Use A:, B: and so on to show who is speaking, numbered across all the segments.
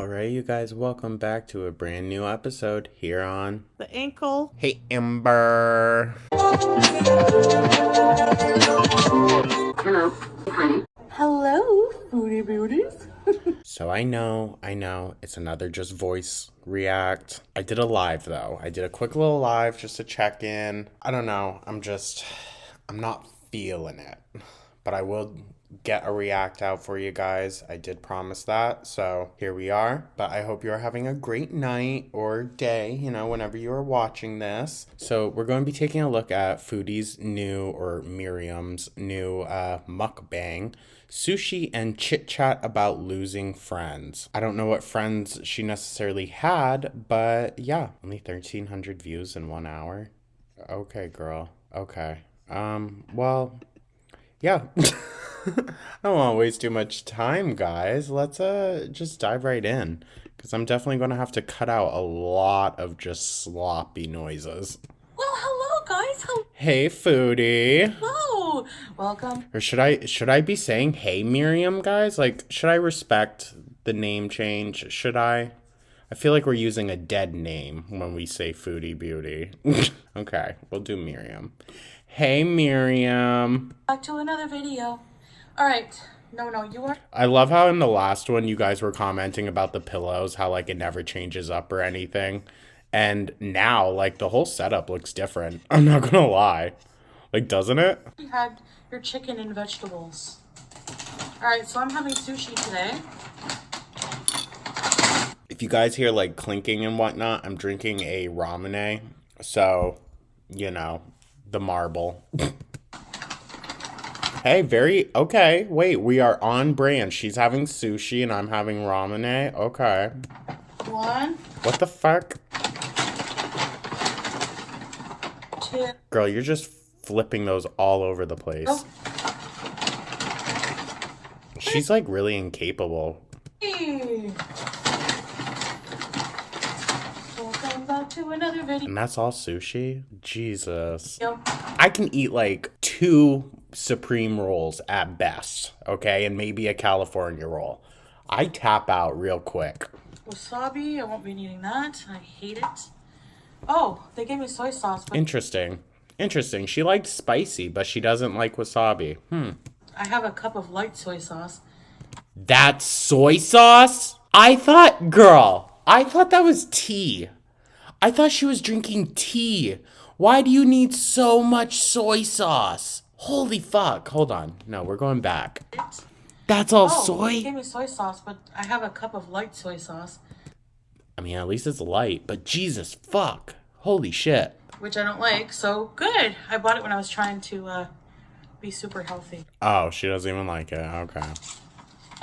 A: All right, you guys, welcome back to a brand new episode here on
B: The ankle.
A: Hey Ember.
B: Hello, Foodie Beauties.
A: So I know, it's another just voice react. I did a live though. I did a quick little live just to check in. I don't know, I'm not feeling it. But I will get a react out for you guys. I did promise that. So here we are. But I hope you're having a great night or day, whenever you are watching this. So we're going to be taking a look at Foodie's new, or Miriam's new mukbang. Sushi and chit chat about losing friends. I don't know what friends she necessarily had, but yeah, only 1,300 views in 1 hour. Okay, girl. Okay. Well, yeah. I don't want to waste too much time, guys. Let's just dive right in, because I'm definitely going to have to cut out a lot of just sloppy noises.
B: Well, hello, guys.
A: Hey, Foodie.
B: Hello. Welcome.
A: Or should I be saying hey, Miriam, guys? Like, should I respect the name change? Should I? I feel like we're using a dead name when we say Foodie Beauty. Okay, we'll do Miriam. Hey, Miriam.
B: Back to another video. All right. No, you are.
A: I love how in the last one you guys were commenting about the pillows, how like it never changes up or anything. And now like the whole setup looks different. I'm not gonna lie. Like, doesn't it?
B: You had your chicken and vegetables. All right, so I'm having sushi today.
A: If you guys hear like clinking and whatnot, I'm drinking a ramen. So, the marble. Hey, okay. Wait, we are on brand. She's having sushi and I'm having ramen. Okay.
B: One.
A: What the fuck?
B: Two.
A: Girl, you're just flipping those all over the place.
B: Oh.
A: She's like really incapable.
B: Hey. Welcome back to another video.
A: And that's all sushi? Jesus.
B: Yep.
A: I can eat like 2 supreme rolls at best, okay? And maybe a California roll. I tap out real quick.
B: Wasabi, I won't be needing that. I hate it. Oh, they gave me soy sauce. But
A: Interesting. She liked spicy, but she doesn't like wasabi.
B: I have a cup of light soy sauce.
A: That's soy sauce? I thought that was tea. I thought she was drinking tea. Why do you need so much soy sauce? Holy fuck. Hold on. No, we're going back. That's all soy?
B: They gave me soy sauce, but I have a cup of light soy sauce.
A: I mean, at least it's light, but Jesus fuck. Holy shit.
B: Which I don't like, so good. I bought it when I was trying to be super healthy.
A: Oh, she doesn't even like it. Okay.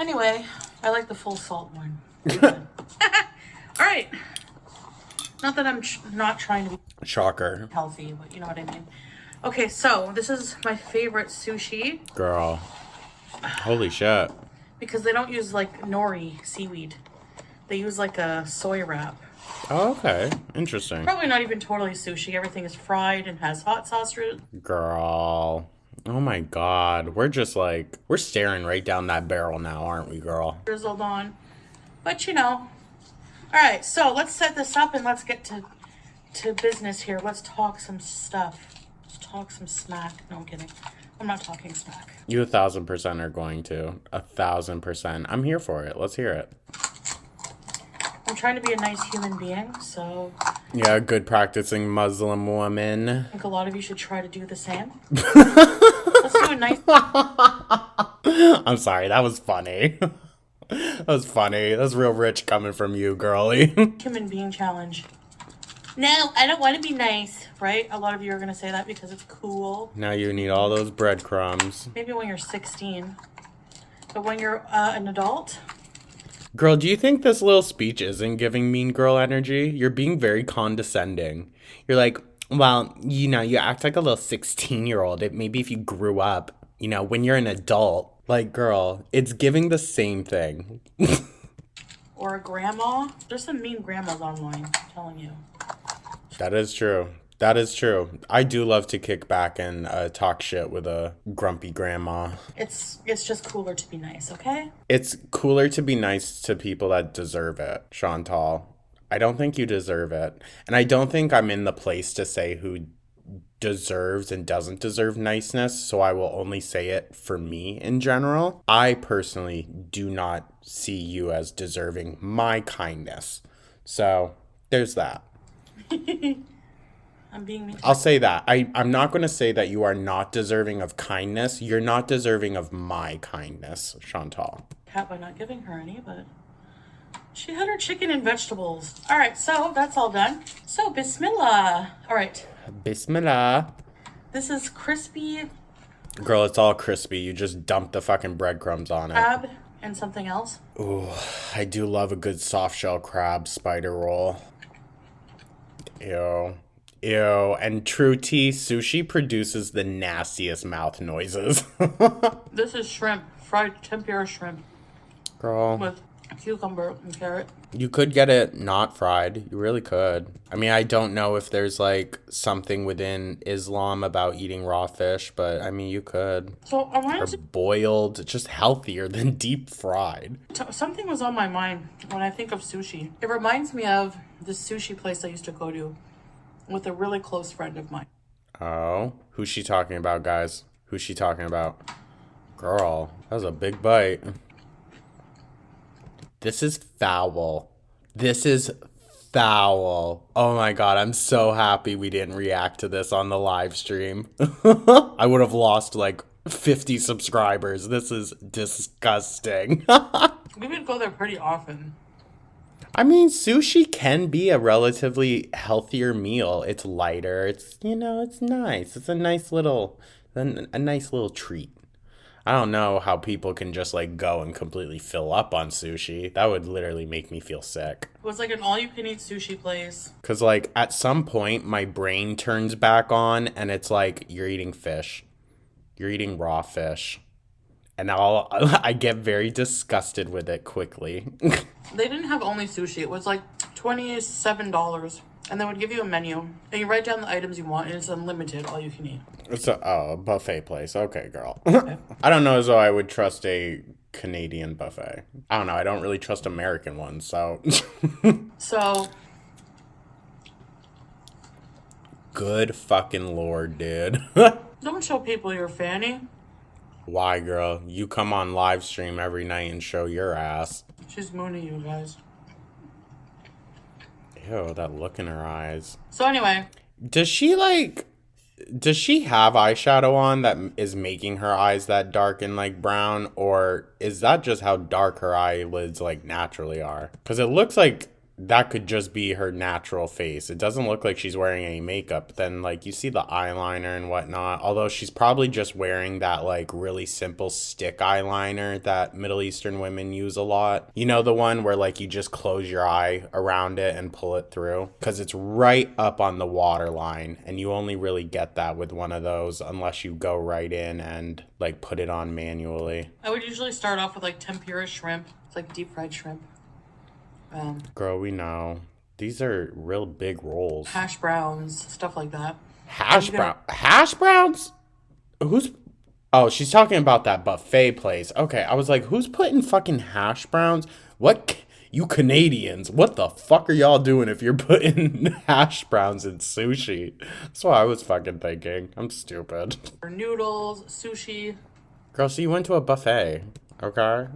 B: Anyway, I like the full salt one. All right. Not that I'm not trying to be
A: Shocker.
B: healthy, but you know what I mean. Okay, so this is my favorite sushi.
A: Girl. Holy shit.
B: Because they don't use like nori seaweed. They use like a soy wrap.
A: Oh, okay. Interesting.
B: Probably not even totally sushi. Everything is fried and has hot sauce.
A: Girl. Oh my god. We're staring right down that barrel now, aren't we, girl?
B: Drizzled on. But Alright, so let's set this up and let's get to business here. Let's talk some stuff. Let's talk some smack. No, I'm kidding. I'm not talking smack.
A: You 1,000% are going to. 1,000%. I'm here for it. Let's hear it.
B: I'm trying to be a nice human being, so
A: Yeah, good practicing Muslim woman.
B: I think a lot of you should try to do the same. Let's do a nice...
A: I'm sorry, that was funny. That was funny. That's real rich coming from you, girly.
B: human being challenge. No, I don't want to be nice, right? A lot of you are going to say that because it's cool.
A: Now you need all those breadcrumbs.
B: Maybe when you're 16. But when you're an adult...
A: Girl, do you think this little speech isn't giving mean girl energy? You're being very condescending. You're like, well, you act like a little 16-year-old. Maybe if you grew up, when you're an adult. Like, girl, it's giving the same thing.
B: Or a grandma. There's some mean grandmas online, I'm telling you.
A: That is true. That is true. I do love to kick back and talk shit with a grumpy grandma.
B: It's just cooler to be nice, okay?
A: It's cooler to be nice to people that deserve it, Chantal. I don't think you deserve it. And I don't think I'm in the place to say who deserves and doesn't deserve niceness, so I will only say it for me in general. I personally do not see you as deserving my kindness. So there's that.
B: I'm being mean.
A: I'll say that. I'm not going to say that you are not deserving of kindness. You're not deserving of my kindness, Chantal.
B: Cat by not giving her any, but she had her chicken and vegetables. All right, so that's all done. So Bismillah. All right.
A: Bismillah.
B: This is crispy
A: Girl, it's all crispy. You just dump the fucking breadcrumbs on it.
B: crab and something else.
A: Ooh, I do love a good soft shell crab spider roll. Ew. Ew. And true tea, sushi produces the nastiest mouth noises.
B: This is shrimp, fried tempura shrimp
A: Girl,
B: with cucumber and carrot.
A: you could get it not fried. You really could. I mean, I don't know if there's like something within Islam about eating raw fish, but I mean, you could.
B: So I
A: Or
B: wanted to,
A: boiled, just healthier than deep fried.
B: something was on my mind when I think of sushi. It reminds me of this sushi place I used to go to with a really close friend of mine.
A: Oh, who's she talking about, guys? Who's she talking about? Girl, that was a big bite. This is foul. This is foul. Oh my god, I'm so happy we didn't react to this on the live stream. I would have lost like 50 subscribers. This is disgusting.
B: We would go there pretty often.
A: I mean, sushi can be a relatively healthier meal. It's lighter. It's nice. It's a nice little treat. I don't know how people can just like go and completely fill up on sushi. That would literally make me feel sick.
B: It was like an all-you-can-eat sushi place.
A: Cause like at some point my brain turns back on and it's like you're eating fish. You're eating raw fish. And I get very disgusted with it quickly.
B: They didn't have only sushi. It was like $27. And they would give you a menu. And you write down the items you want, and it's unlimited, all you can eat.
A: It's a buffet place. Okay, girl.
B: Okay.
A: I don't know as though I would trust a Canadian buffet. I don't know. I don't really trust American ones, so.
B: So,
A: Good fucking lord, dude.
B: don't show people your fanny.
A: Why, girl? You come on live stream every night and show your ass.
B: She's mooning you guys.
A: Ew, that look in her eyes.
B: So anyway,
A: Does she have eyeshadow on that is making her eyes that dark and like brown, or is that just how dark her eyelids like naturally are? Because it looks like that could just be her natural face. It doesn't look like she's wearing any makeup. Then like you see the eyeliner and whatnot, although she's probably just wearing that like really simple stick eyeliner that Middle Eastern women use a lot. You know, the one where like you just close your eye around it and pull it through, because it's right up on the waterline, and you only really get that with one of those unless you go right in and like put it on manually.
B: I would usually start off with like tempura shrimp. It's like deep fried shrimp.
A: Girl, we know. These are real big rolls.
B: Hash browns, stuff like that.
A: Hash browns? Who's... Oh, she's talking about that buffet place. Okay, I was like, who's putting fucking hash browns? What... You Canadians, what the fuck are y'all doing if you're putting hash browns in sushi? That's what I was fucking thinking. I'm stupid.
B: Or noodles, sushi.
A: Girl, so you went to a buffet, okay?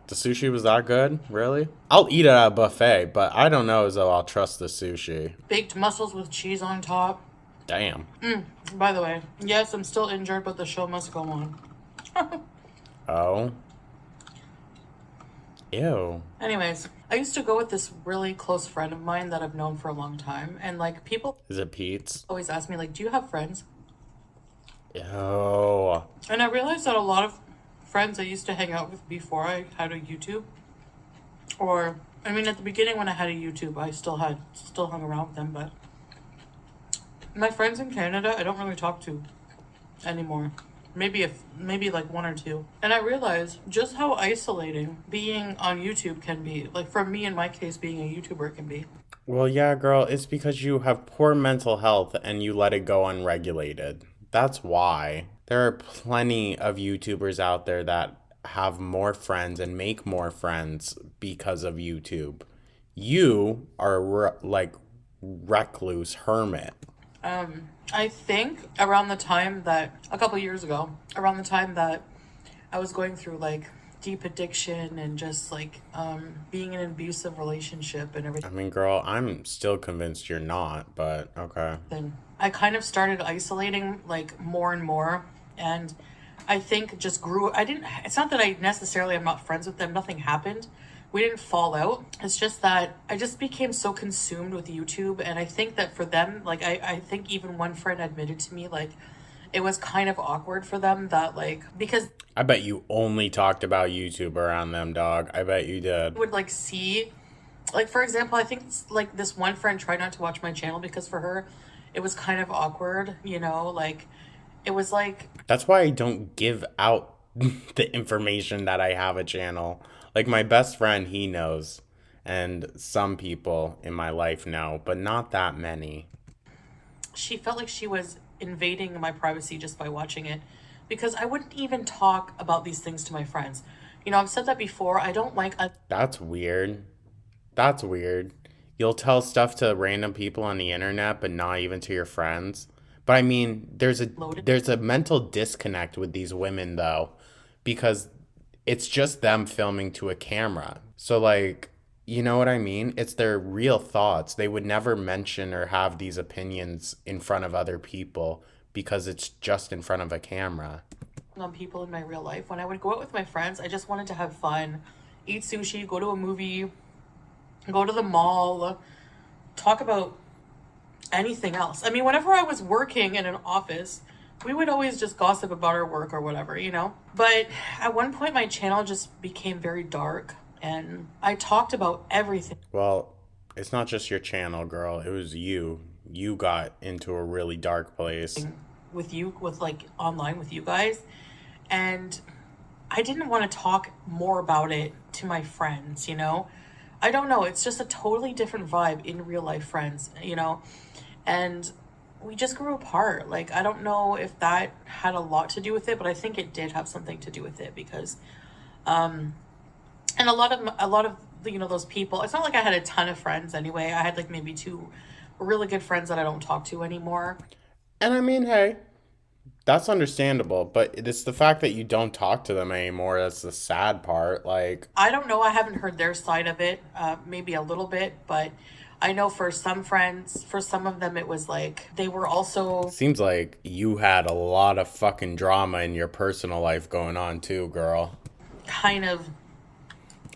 A: The sushi was that good? Really? I'll eat it at a buffet, but I don't know as though I'll trust the sushi.
B: Baked mussels with cheese on top.
A: Damn.
B: By the way, yes, I'm still injured, but the show must go on.
A: Oh. Ew.
B: Anyways, I used to go with this really close friend of mine that I've known for a long time. And like people
A: Is it Pete's?
B: always ask me like, do you have friends?
A: Ew.
B: And I realized that a lot of friends I used to hang out with before I had a YouTube, or I mean at the beginning when I had a YouTube, I still hung around with them, but my friends in Canada I don't really talk to anymore. maybe like one or two. And I realized just how isolating being on YouTube can be. Like for me, in my case, being a YouTuber can be.
A: Well, yeah, girl, it's because you have poor mental health and you let it go unregulated. That's why. There are plenty of YouTubers out there that have more friends and make more friends because of YouTube. You are like recluse hermit.
B: I think around the time that a couple years ago, around the time that I was going through like deep addiction and just like being in an abusive relationship and
A: I
B: everything,
A: mean, girl, I'm still convinced you're not, but okay.
B: I kind of started isolating like more and more. And I think just grew. I didn't, it's not that I necessarily am not friends with them, nothing happened. We didn't fall out. It's just that I just became so consumed with YouTube. And I think that for them, like, I think even one friend admitted to me, like, it was kind of awkward for them that, like, because
A: I bet you only talked about YouTube around them, dog. I bet you did.
B: they would, like, see, like, for example, I think, like, this one friend tried not to watch my channel because for her, it was kind of awkward, you know? Like, it was like,
A: That's why I don't give out the information that I have a channel. Like my best friend, he knows. And some people in my life know, but not that many.
B: she felt like she was invading my privacy just by watching it because I wouldn't even talk about these things to my friends. You know, I've said that before. I don't like
A: That's weird. That's weird. You'll tell stuff to random people on the internet, but not even to your friends. But I mean,
B: unloaded.
A: there's a mental disconnect with these women though, because it's just them filming to a camera. So like, you know what I mean? It's their real thoughts. They would never mention or have these opinions in front of other people because it's just in front of a camera.
B: On people in my real life. When I would go out with my friends, I just wanted to have fun, eat sushi, go to a movie, go to the mall, talk about anything else. I mean, whenever I was working in an office, we would always just gossip about our work or whatever, you know? But at one point, my channel just became very dark and I talked about everything
A: Well, it's not just your channel, girl. It was you. You got into a really dark place.
B: with you, with like online with you guys. And I didn't want to talk more about it to my friends, you know? I don't know. It's just a totally different vibe in real life friends, you know? And we just grew apart. Like, I don't know if that had a lot to do with it, but I think it did have something to do with it because, and a lot of, you know, those people, it's not like I had a ton of friends anyway. I had like maybe two really good friends that I don't talk to anymore.
A: And I mean, hey, that's understandable, but it's the fact that you don't talk to them anymore that's the sad part. Like,
B: I don't know. I haven't heard their side of it, maybe a little bit, but I know for some friends, for some of them, it was like they were also
A: seems like you had a lot of fucking drama in your personal life going on too, girl.
B: kind of,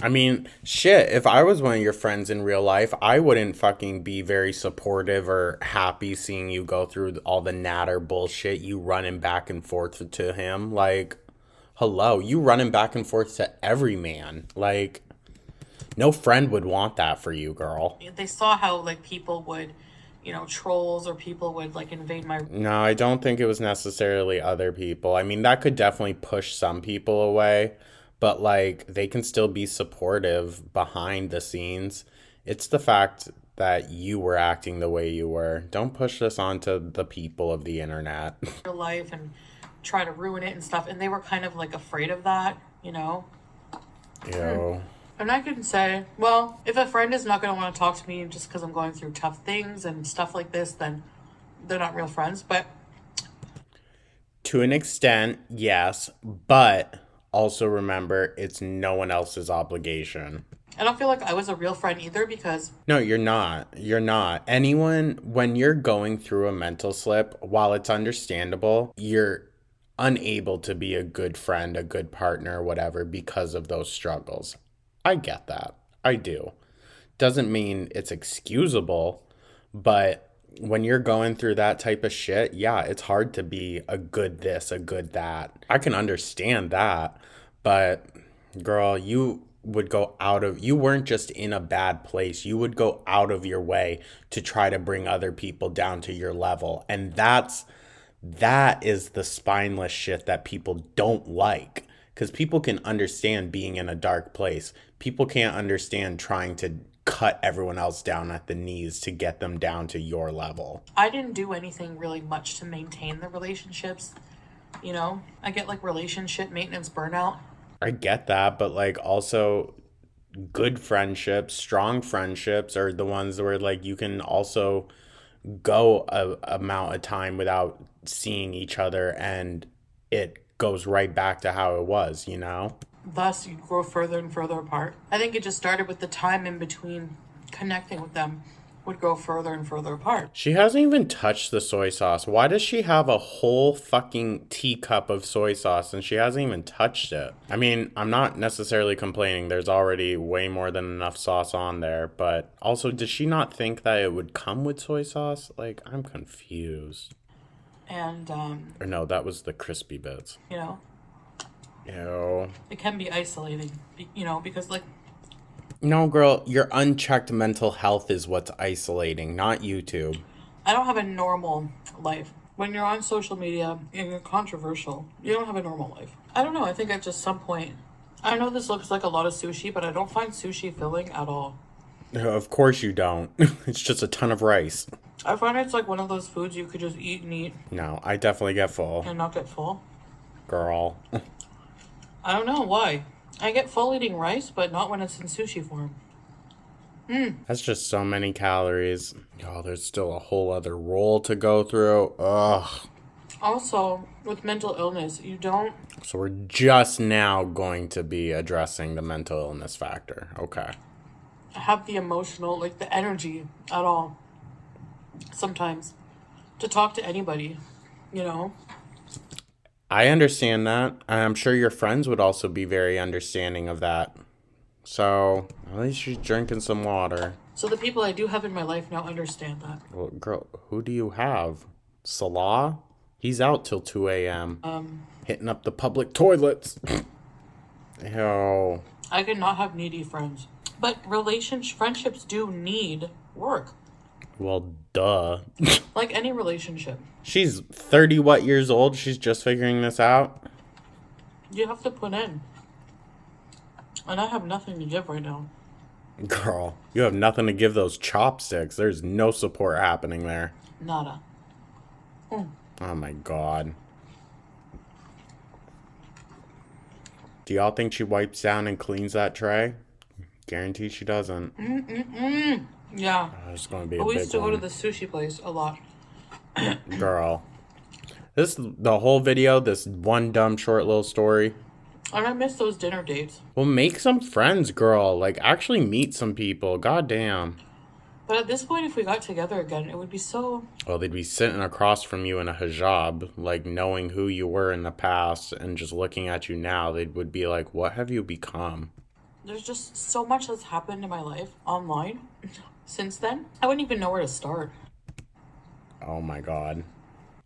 A: I mean, shit, if I was one of your friends in real life, I wouldn't fucking be very supportive or happy seeing you go through all the natter bullshit, you running back and forth to him. Like, hello, you running back and forth to every man. Like, no friend would want that for you, girl.
B: they saw how like people would, you know, trolls or people would like invade my
A: No, I don't think it was necessarily other people. I mean, that could definitely push some people away, but like they can still be supportive behind the scenes. It's the fact that you were acting the way you were. Don't push this onto the people of the internet.
B: real life and try to ruin it and stuff. And they were kind of like afraid of that, you know?
A: Yo.
B: And I can say, well, if a friend is not going to want to talk to me just because I'm going through tough things and stuff like this, then they're not real friends. But
A: To an extent, yes, but also remember it's no one else's obligation.
B: I don't feel like I was a real friend either because
A: No, you're not. You're not. Anyone, when you're going through a mental slip, while it's understandable, you're unable to be a good friend, a good partner, whatever, because of those struggles. I get that. I do. Doesn't mean it's excusable, but when you're going through that type of shit, yeah, it's hard to be a good this, a good that. I can understand that, but girl, you weren't just in a bad place. You would go out of your way to try to bring other people down to your level. And That is the spineless shit that people don't like. Because people can understand being in a dark place. People can't understand trying to cut everyone else down at the knees to get them down to your level.
B: I didn't do anything really much to maintain the relationships. You know, I get like relationship maintenance burnout.
A: I get that, but like also good friendships, strong friendships are the ones where like you can also go a amount of time without seeing each other and it goes right back to how it was, you know?
B: Thus, you grow further and further apart. I think it just started with the time in between connecting with them would grow further and further apart.
A: She hasn't even touched the soy sauce. Why does she have a whole fucking teacup of soy sauce and she hasn't even touched it? I mean, I'm not necessarily complaining. There's already way more than enough sauce on there. But also, did she not think that it would come with soy sauce? Like, I'm confused.
B: And,
A: Or no, that was the crispy bits.
B: you know,
A: Ew.
B: it can be isolating, you know, because like,
A: No, girl, your unchecked mental health is what's isolating, not YouTube.
B: I don't have a normal life. When you're on social media and you're controversial, you don't have a normal life. I don't know. I think at just some point, I know this looks like a lot of sushi, but I don't find sushi filling at all.
A: Of course you don't. It's just a ton of rice.
B: I find it's like one of those foods you could just eat and eat
A: No, I definitely get full.
B: and not get full.
A: Girl.
B: I don't know why. I get full eating rice, but not when it's in sushi form.
A: That's just so many calories. Oh, there's still a whole other roll to go through. Ugh.
B: Also, with mental illness, you don't
A: So we're just now going to be addressing the mental illness factor. Okay.
B: have the emotional, like the energy at all. Sometimes to talk to anybody, you know?
A: I understand that. I'm sure your friends would also be very understanding of that. So, at least she's drinking some water.
B: So the people I do have in my life now understand that.
A: Well, girl, who do you have? Salah? He's out till 2 a.m. Hitting up the public toilets. Ew.
B: I could not have needy friends. But friendships do need work.
A: Well, duh.
B: Like any relationship.
A: She's 30 what years old? She's just figuring this out?
B: You have to put in. And I have nothing to give right now.
A: Girl, you have nothing to give those chopsticks. There's no support happening there.
B: Nada.
A: Oh my god. Do y'all think she wipes down and cleans that tray? Guarantee she doesn't.
B: Yeah.
A: Oh, it's going to be a
B: But we
A: big
B: used to go to
A: one.
B: the sushi place a lot.
A: Girl. The whole video, this one dumb short little story.
B: And I miss those dinner dates.
A: Well, make some friends, girl. Like, actually meet some people. God damn.
B: But at this point, if we got together again, it would be so...
A: Well, they'd be sitting across from you in a hijab, like knowing who you were in the past and just looking at you now. They would be like, what have you become?
B: There's just so much that's happened in my life online since then. I wouldn't even know where to start.
A: Oh my god.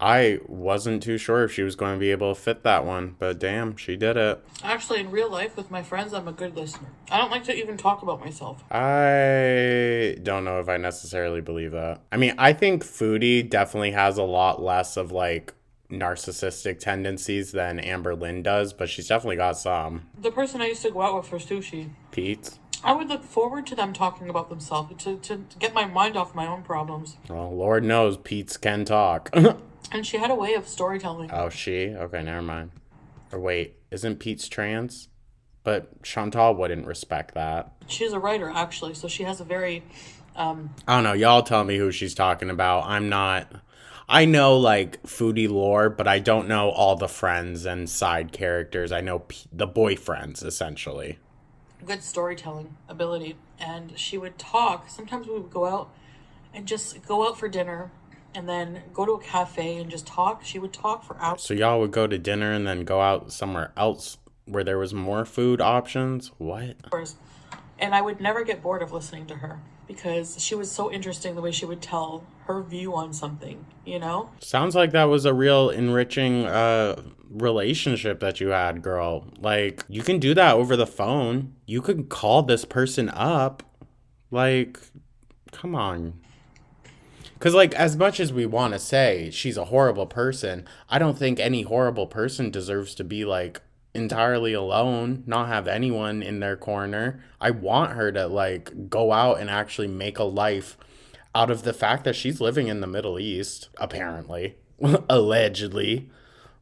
A: I wasn't too sure if she was going to be able to fit that one, but damn, she did it.
B: Actually, in real life, with my friends, I'm a good listener. I don't like to even talk about myself.
A: I don't know if I necessarily believe that. I mean, I think Foodie definitely has a lot less of like narcissistic tendencies than Amber Lynn does, but she's definitely got some.
B: The person I used to go out with for sushi,
A: Pete?
B: I would look forward to them talking about themselves to get my mind off my own problems.
A: Well, Lord knows Pete's can talk.
B: And she had a way of storytelling.
A: Oh, she? Okay, never mind. Or wait, isn't Pete's trans? But Chantal wouldn't respect that.
B: She's a writer, actually, so she has a very...
A: I don't know. Y'all tell me who she's talking about. I'm not... I know, like, Foodie lore, but I don't know all the friends and side characters. I know the boyfriends, essentially.
B: good storytelling ability. And she would talk. Sometimes we would go out and just go out for dinner and then go to a cafe and just talk. She would talk for hours.
A: So y'all would go to dinner and then go out somewhere else where there was more food options? What?
B: And I would never get bored of listening to her because she was so interesting the way she would tell her view on something, you know?
A: Sounds like that was a real enriching relationship that you had, girl. Like, you can do that over the phone. You could call this person up. Like, come on. Because, like, as much as we want to say she's a horrible person, I don't think any horrible person deserves to be, like, entirely alone, not have anyone in their corner. I want her to, like, go out and actually make a life out of the fact that she's living in the Middle East, apparently, allegedly.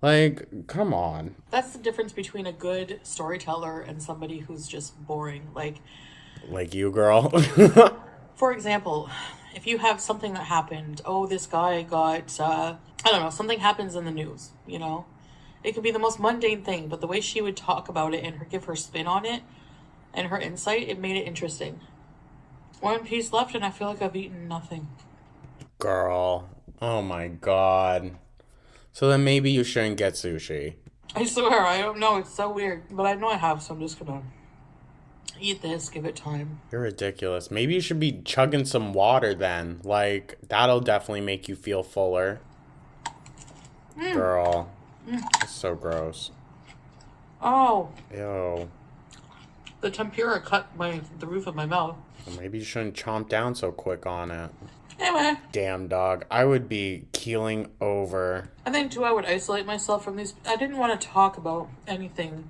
A: Like, come on.
B: That's the difference between a good storyteller and somebody who's just boring.
A: Like you, girl.
B: For example, if you have something that happened, oh, this guy got, I don't know, something happens in the news, you know? It could be the most mundane thing, but the way she would talk about it and give her spin on it and her insight, it made it interesting. One piece left, and I feel like I've eaten nothing.
A: Girl. Oh my god. So then maybe you shouldn't get sushi.
B: I swear, I don't know. It's so weird. But I know I have, so I'm just gonna eat this, give it time.
A: You're ridiculous. Maybe you should be chugging some water then. Like, that'll definitely make you feel fuller. Girl. It's so gross.
B: Oh,
A: Ew.
B: the tempura cut the roof of my mouth.
A: Well, maybe you shouldn't chomp down so quick on it.
B: Anyway,
A: Damn, dog. I would be keeling over.
B: I think too I would isolate myself from these. I didn't want to talk about anything.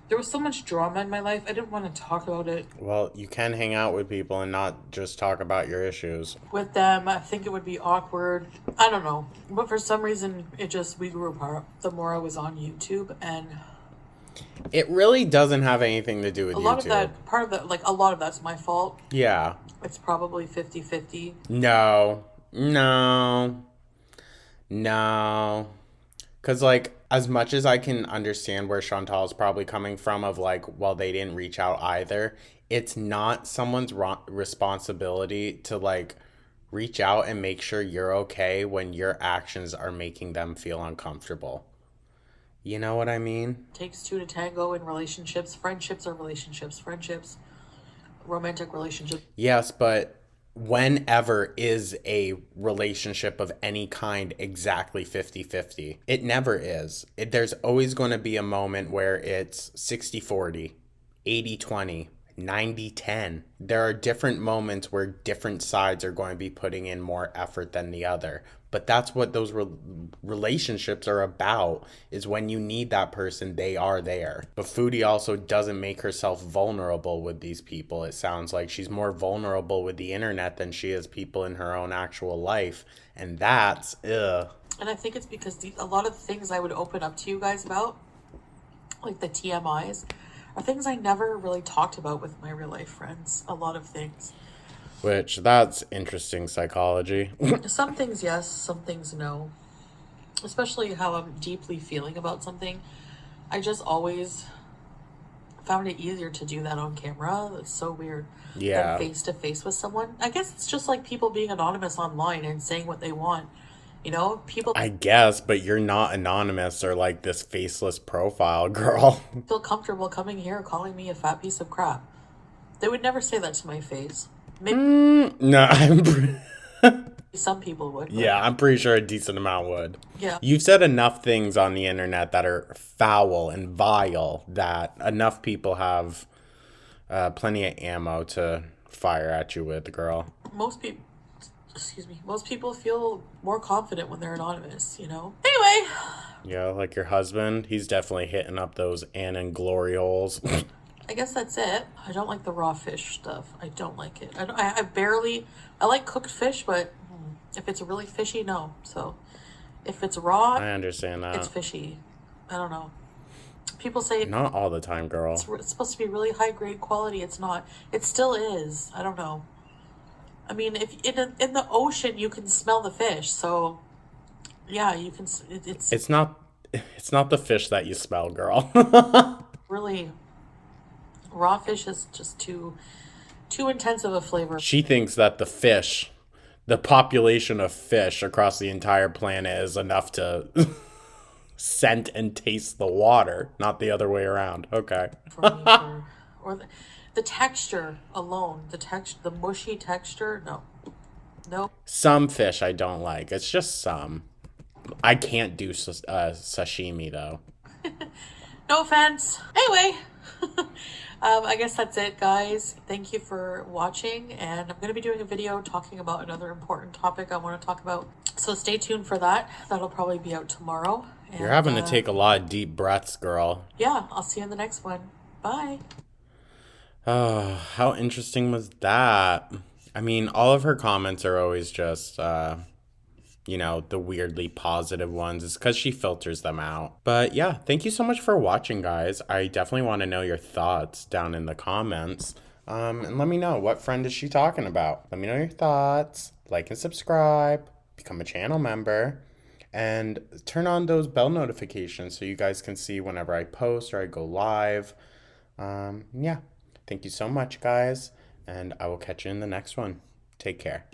B: There was so much drama in my life. I didn't want to talk about it
A: Well, you can hang out with people and not just talk about your issues.
B: with them. I think it would be awkward. I don't know. But for some reason, we grew apart the more I was on YouTube. And
A: It really doesn't have anything to do with
B: a lot of
A: YouTube.
B: that, part of that, like a lot of that's my fault.
A: Yeah.
B: It's probably 50-50.
A: No. No. No. Because, like, as much as I can understand where Chantal is probably coming from of, like, well, they didn't reach out either, it's not someone's responsibility to, like, reach out and make sure you're okay when your actions are making them feel uncomfortable. You know what I mean?
B: Takes two to tango in relationships. Friendships are relationships. Friendships, romantic relationships.
A: Yes, but whenever is a relationship of any kind exactly 50-50? It never is. There's always going to be a moment where it's 60-40, 80-20, 90-10. There are different moments where different sides are going to be putting in more effort than the other. But that's what those relationships are about, is when you need that person, they are there. But Foodie also doesn't make herself vulnerable with these people. It sounds like she's more vulnerable with the internet than she is people in her own actual life. And that's, ugh.
B: And I think it's because a lot of the things I would open up to you guys about, like the TMIs, are things I never really talked about with my real life friends. A lot of things.
A: Which, that's interesting psychology.
B: Some things yes, some things no. Especially how I'm deeply feeling about something. I just always found it easier to do that on camera. That's so weird.
A: Yeah.
B: Than face to face with someone. I guess it's just like people being anonymous online and saying what they want. You know, people
A: I guess, but you're not anonymous or like this faceless profile, girl.
B: feel comfortable coming here calling me a fat piece of crap. They would never say that to my face. Maybe
A: No,
B: some people would. But
A: yeah, I'm pretty sure a decent amount would.
B: yeah.
A: You've said enough things on the internet that are foul and vile that enough people have plenty of ammo to fire at you with, girl.
B: Most people feel more confident when they're anonymous, you know? Anyway,
A: Yeah, like your husband, he's definitely hitting up those Annan glory holes.
B: I guess that's it. I don't like the raw fish stuff. I don't like it. I like cooked fish, but if it's really fishy, no. So if it's raw,
A: I understand
B: it's
A: that.
B: fishy. I don't know. People say
A: Not all the time, girl.
B: it's supposed to be really high grade quality. It's not. It still is. I don't know. I mean, if in the ocean you can smell the fish, so yeah, you can. It's
A: It's not the fish that you smell, girl.
B: really raw fish is just too intense of a flavor.
A: She thinks that the population of fish across the entire planet is enough to scent and taste the water, not the other way around. Okay.
B: For me, or the texture alone, the mushy texture. No.
A: Some fish I don't like. It's just some. I can't do sashimi though.
B: No offense. Anyway, I guess that's it, guys. Thank you for watching, and I'm going to be doing a video talking about another important topic I want to talk about. So stay tuned for that. That'll probably be out tomorrow.
A: You're
B: And
A: having to take a lot of deep breaths, girl.
B: yeah, I'll see you in the next one. Bye.
A: Oh, how interesting was that? I mean, all of her comments are always just, the weirdly positive ones. It's because she filters them out. But yeah, thank you so much for watching, guys. I definitely want to know your thoughts down in the comments. And let me know, what friend is she talking about? Let me know your thoughts. Like and subscribe. Become a channel member. And turn on those bell notifications so you guys can see whenever I post or I go live. Yeah. Thank you so much, guys. And I will catch you in the next one. Take care.